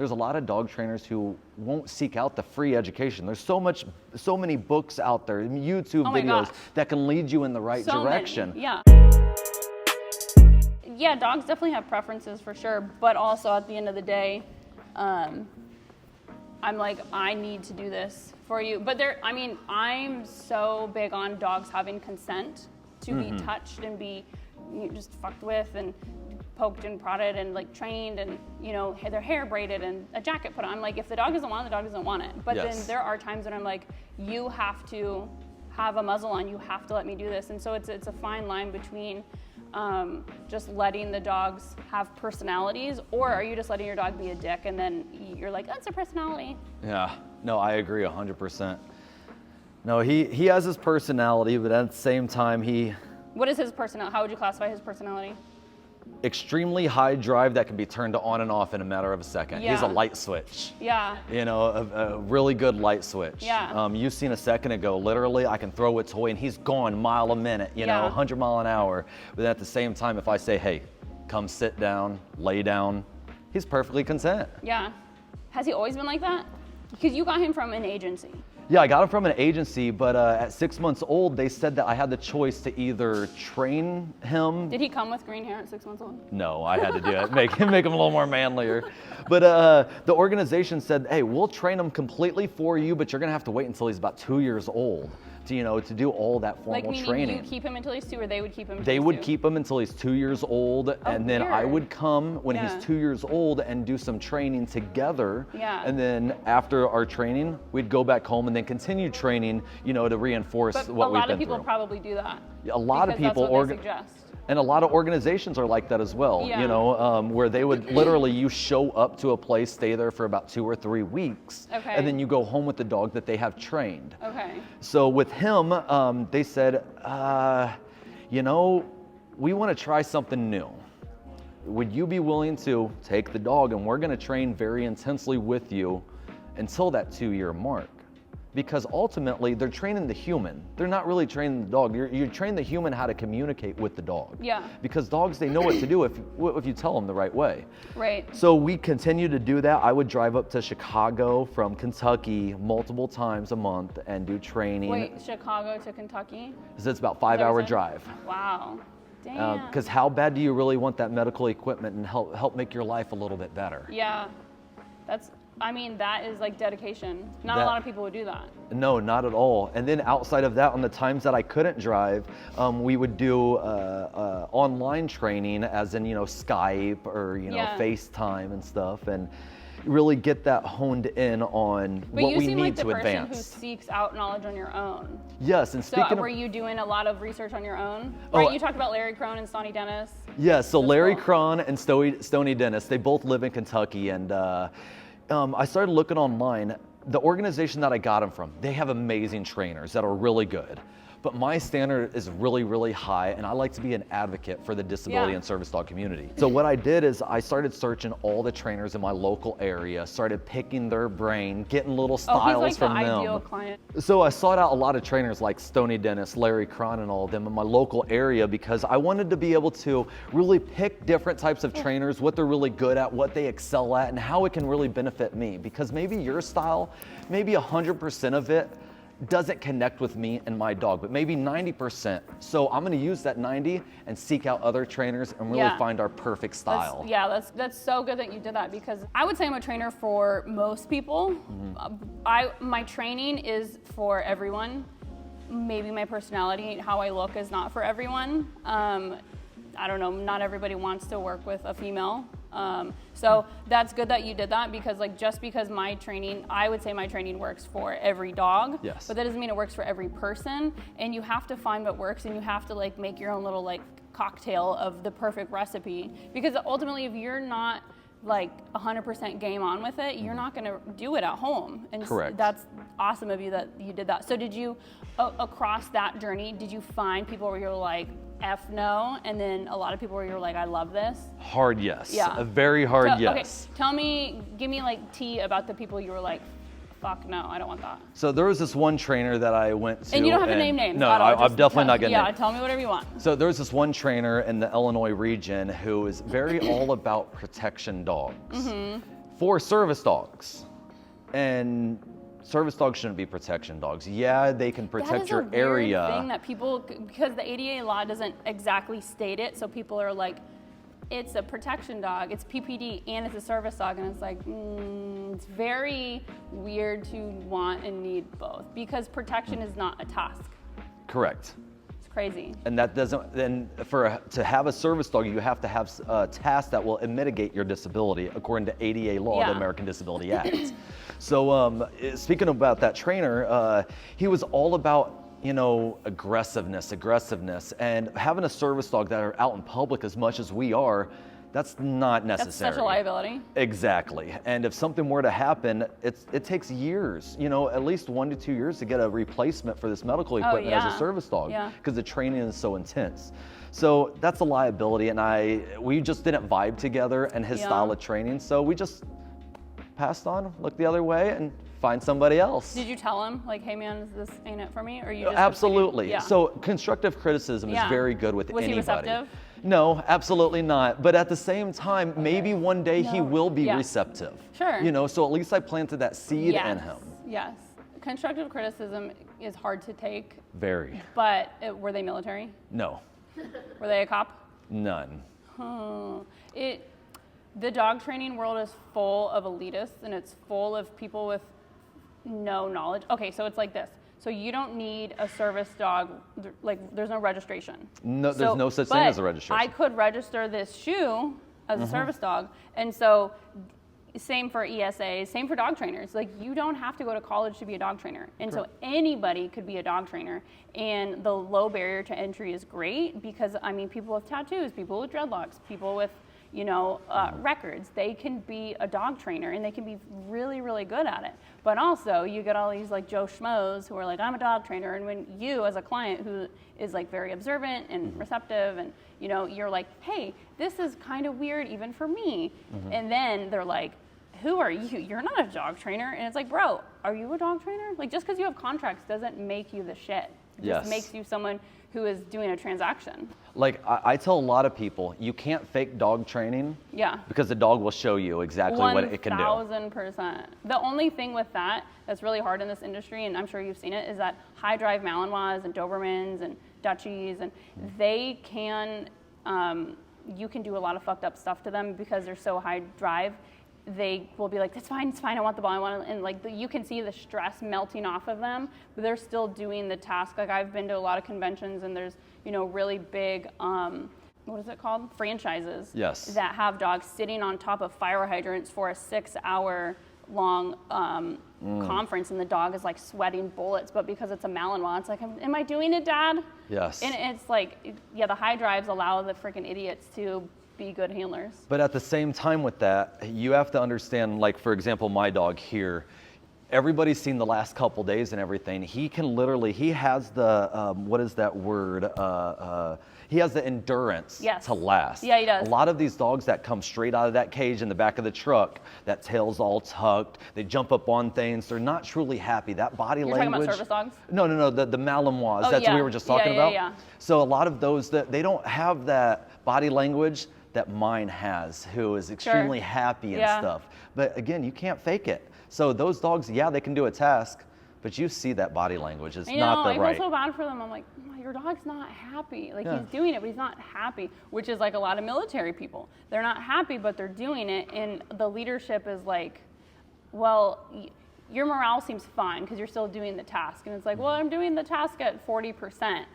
there's a lot of dog trainers who won't seek out the free education. There's so many books out there, YouTube videos that can lead you in the right direction. Yeah. Yeah, dogs definitely have preferences for sure, but also at the end of the day, I'm like, I need to do this for you. But I'm so big on dogs having consent to be touched and be just fucked with and poked and prodded and like trained and, you know, their hair braided and a jacket put on. I'm like, if the dog doesn't want it, the dog doesn't want it. But then there are times when I'm like, you have to have a muzzle on, you have to let me do this. And so it's a fine line between just letting the dogs have personalities, or are you just letting your dog be a dick and then you're like, that's a personality. Yeah, no, I agree 100%. No, he has his personality, but at the same time, What is his personality? How would you classify his personality? Extremely high drive that can be turned on and off in a matter of a second. Yeah. He's a light switch. Yeah. You know, a really good light switch. Yeah. You've seen a second ago, literally, I can throw a toy and he's gone mile a minute, you know, 100 mile an hour. But at the same time, if I say, hey, come sit down, lay down, he's perfectly content. Yeah. Has he always been like that? Because you got him from an agency. Yeah, I got him from an agency, but at 6 months old, they said that I had the choice to either train him. Did he come with green hair at 6 months old? No, I had to do it, make him a little more manlier. But the organization said, hey, we'll train him completely for you, but you're gonna have to wait until he's about 2 years old to, you know, to do all that formal training. You keep him until he's 2, or they would keep him until They he's would 2? keep him until he's 2 years old, and then I would come when he's 2 years old and do some training together. Yeah. And then after our training, we'd go back home and then continue training, you know, to reinforce what we've been through. A lot of people probably do that. A lot of people, that's what they suggest. And a lot of organizations are like that as well, you know, where they would literally, you show up to a place, stay there for about 2 or 3 weeks, and then you go home with the dog that they have trained. Okay. So with him, they said, you know, we want to try something new. Would you be willing to take the dog and we're going to train very intensely with you until that 2-year mark? Because ultimately, they're training the human. They're not really training the dog. You train the human how to communicate with the dog. Yeah. Because dogs, they know what to do if you tell them the right way. Right. So we continue to do that. I would drive up to Chicago from Kentucky multiple times a month and do training. Wait, Chicago to Kentucky? Because it's about 5-hour drive. Wow. Damn. Because how bad do you really want that medical equipment and help make your life a little bit better? Yeah. That is like dedication. Not a lot of people would do that. No, not at all. And then outside of that, on the times that I couldn't drive, we would do online training, as in, you know, Skype or, you know, FaceTime and stuff, and really get that honed in on what we need to advance. But you seem like the person who seeks out knowledge on your own. Yes, and speaking were you doing a lot of research on your own? Right, you talked about Larry Crone and Stoney Dennis. Yeah, so Larry Crone and Stoney Dennis, they both live in Kentucky, and I started looking online. The organization that I got them from, they have amazing trainers that are really good. But my standard is really, really high, and I like to be an advocate for the disability and service dog community. So what I did is I started searching all the trainers in my local area, started picking their brain, getting little styles from them. He's like the ideal client. So I sought out a lot of trainers like Stoney Dennis, Larry Crone, and all of them in my local area, because I wanted to be able to really pick different types of trainers, what they're really good at, what they excel at, and how it can really benefit me. Because maybe your style, maybe 100% of it doesn't connect with me and my dog, but maybe 90%. So I'm gonna use that 90 and seek out other trainers and really find our perfect style. That's so good that you did that, because I would say I'm a trainer for most people. My training is for everyone. Maybe my personality, how I look, is not for everyone. I don't know, not everybody wants to work with a female. So that's good that you did that, because just because my training, I would say my training works for every dog, but that doesn't mean it works for every person. And you have to find what works, and you have to make your own little cocktail of the perfect recipe, because ultimately if you're not 100% game on with it, you're not going to do it at home. And correct. That's awesome of you that you did that. So did you, across that journey, did you find people where you're like, F no, and then a lot of people where you're like, I love this? Hard yes. Yeah. A very hard yes. Okay, give me tea about the people you were like, fuck no, I don't want that. So there was this one trainer that I went to. And you don't have to name names. No, I'm definitely not going to. Yeah, tell me whatever you want. So there was this one trainer in the Illinois region who is very all about protection dogs. for service dogs. And service dogs shouldn't be protection dogs. Yeah, they can protect your area. That is a weird thing that people, because the ADA law doesn't exactly state it, so people are like, it's a protection dog, it's PPD, and it's a service dog, and it's like, it's very weird to want and need both, because protection is not a task. Correct. It's crazy. And that doesn't, then to have a service dog, you have to have a task that will mitigate your disability according to ADA law, the American Disability Act. So speaking about that trainer, he was all about, aggressiveness, and having a service dog that are out in public as much as we are, that's not necessary. That's such a liability. Exactly. And if something were to happen, it takes years, at least 1 to 2 years to get a replacement for this medical equipment as a service dog, because the training is so intense. So that's a liability, and we just didn't vibe together and his style of training, so we just passed on, looked the other way, and find somebody else. Did you tell him, like, hey man, this ain't it for me? Or you just Absolutely. So constructive criticism is very good with anybody. Was he receptive? No, absolutely not. But at the same time, maybe one day he will be receptive. Sure. So at least I planted that seed in him. Yes. Constructive criticism is hard to take. Very. But were they military? No. Were they a cop? None. The dog training world is full of elitists, and it's full of people with no knowledge. Okay, so it's like this. So you don't need a service dog, like there's no registration. No, there's no such thing as a registration. I could register this shoe as a service dog, and so same for ESAs, same for dog trainers. Like, you don't have to go to college to be a dog trainer. And so anybody could be a dog trainer. And the low barrier to entry is great because, people with tattoos, people with dreadlocks, people with, records, they can be a dog trainer and they can be really, really good at it. But also you get all these like Joe Schmoes who are like, I'm a dog trainer. And when you as a client who is like very observant and receptive and, you're like, hey, this is kind of weird even for me. And then they're like, who are you? You're not a dog trainer. And it's like, bro, are you a dog trainer? Like, just because you have contracts doesn't make you the shit. It just makes you someone who is doing a transaction. Like, I tell a lot of people, you can't fake dog training. Yeah. Because the dog will show you exactly what it can do. 1000%. The only thing with that that's really hard in this industry, and I'm sure you've seen it, is that high drive Malinois and Dobermans and Dutchies, and they can, you can do a lot of fucked up stuff to them because they're so high drive. They will be like, it's fine, I want the ball, I want it. And like, you can see the stress melting off of them, but they're still doing the task. Like, I've been to a lot of conventions and there's, really big, what is it called? Franchises. Yes. That have dogs sitting on top of fire hydrants for a 6-hour long conference, and the dog is like sweating bullets, but because it's a Malinois, it's like, am I doing it, Dad? Yes. And it's like, the high drives allow the freaking idiots to be good handlers. But at the same time with that, you have to understand, like, for example, my dog here, everybody's seen the last couple days and everything. He can literally, he has the, what is that word? He has the endurance to last. Yeah, he does. A lot of these dogs that come straight out of that cage in the back of the truck, that tail's all tucked, they jump up on things, they're not truly happy. That body language. You're talking about service dogs? No, the Malinois, that's what we were just talking about. Yeah. So a lot of those, they don't have that body language that mine has, who is extremely happy and stuff. But again, you can't fake it. So those dogs, they can do a task, but you see that body language is not the right. I feel so bad for them. I'm like, your dog's not happy. Like, he's doing it, but he's not happy, which is like a lot of military people. They're not happy, but they're doing it. And the leadership is like, well, your morale seems fine because you're still doing the task. And it's like, well, I'm doing the task at 40%.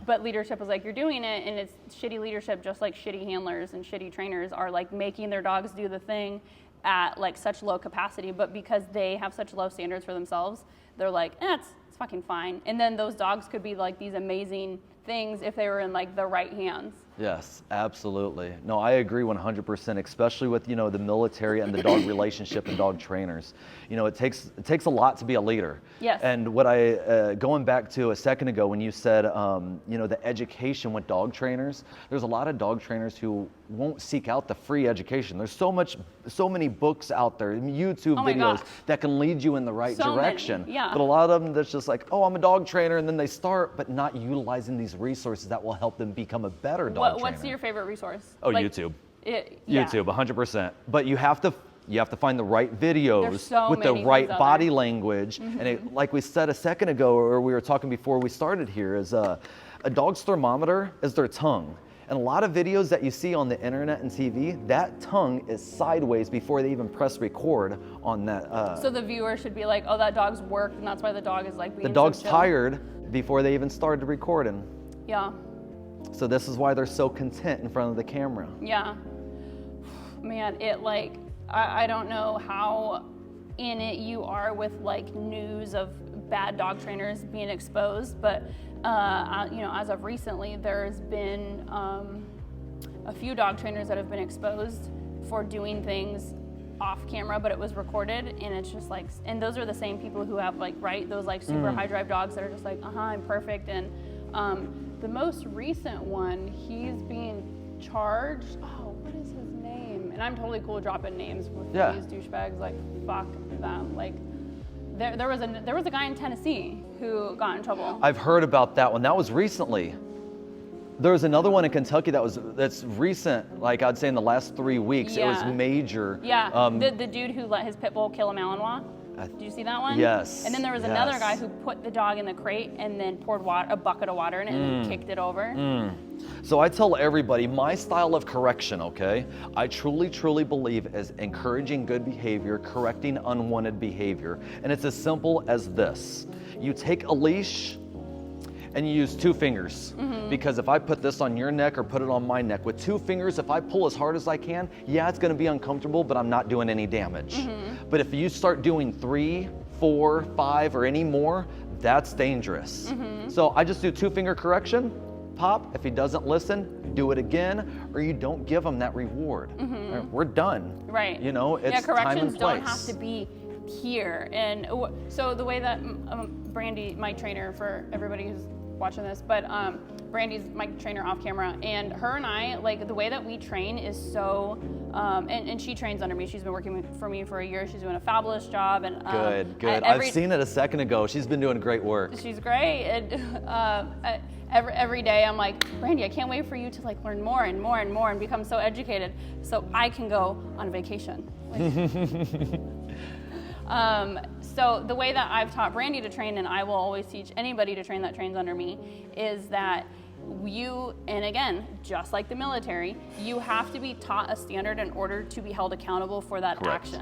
But leadership is like, you're doing it, and it's shitty leadership, just like shitty handlers and shitty trainers are like making their dogs do the thing at like such low capacity. But because they have such low standards for themselves, they're like, it's fucking fine. And then those dogs could be like these amazing things if they were in like the right hands. Yes, absolutely. No, I agree 100%, especially with, the military and the dog relationship and dog trainers. It takes a lot to be a leader. Yes. And what going back to a second ago when you said, the education with dog trainers, there's a lot of dog trainers who won't seek out the free education. There's so many books out there, YouTube videos that can lead you in the right direction. Many. Yeah. But a lot of them that's just like, oh, I'm a dog trainer, and then they start, but not utilizing these resources that will help them become a better dog trainer. What's your favorite resource? Oh, YouTube. YouTube, 100%. But you have to You have to find the right videos There's so with the many right things out body there. language. And it, like we said a second ago, or we were talking before we started here, is a dog's thermometer is their tongue. And a lot of videos that you see on the internet and TV, that tongue is sideways before they even press record on that. So the viewer should be like, oh, that dog's worked, and that's why the dog is like being The dog's so chill. tired before they even started recording. Yeah, So this is why they're so content in front of the camera. yeah. Man, it like, I don't know how in it you are with like news of bad dog trainers being exposed, but you know, as of recently, there's been a few dog trainers that have been exposed for doing things off camera, but it was recorded, and it's just like, and those are the same people who have like, right, those like super high drive dogs that are just like, I'm perfect. And the most recent one, he's being charged. Oh, what is his name? And I'm totally cool dropping names with these douchebags. Like, fuck them. Like, there was a guy in Tennessee who got in trouble. I've heard about that one. That was recently. There was another one in Kentucky that's recent, like I'd say in the last 3 weeks. It was major. Yeah, the dude who let his pit bull kill a Malinois. Did you see that one? Yes. And then there was another guy who put the dog in the crate and then poured a bucket of water in it and then kicked it over. So I tell everybody, my style of correction, okay? I truly, truly believe is encouraging good behavior, correcting unwanted behavior. And it's as simple as this. You take a leash and you use 2 fingers. Because if I put this on your neck or put it on my neck, with 2 fingers, if I pull as hard as I can, yeah, it's gonna be uncomfortable, but I'm not doing any damage. But if you start doing 3, 4, 5, or any more, that's dangerous. So I just do 2-finger correction, pop. If he doesn't listen, do it again, or you don't give him that reward. Right, we're done. Right. You know, it's time corrections and place. don't have to be here. And so the way that Brandy, my trainer, for everybody who's watching this, but Brandy's my trainer off camera, and her and I, like, the way that we train is so, and she trains under me. She's been working for me for a year. She's doing a fabulous job. And Good. I've seen it a second ago. She's been doing great work. She's great. And every day I'm like, Brandy, I can't wait for you to like learn more and more and more and become so educated so I can go on vacation. So the way that I've taught Brandy to train, and I will always teach anybody to train that trains under me, is that you, and again, just like the military, you have to be taught a standard in order to be held accountable for that action.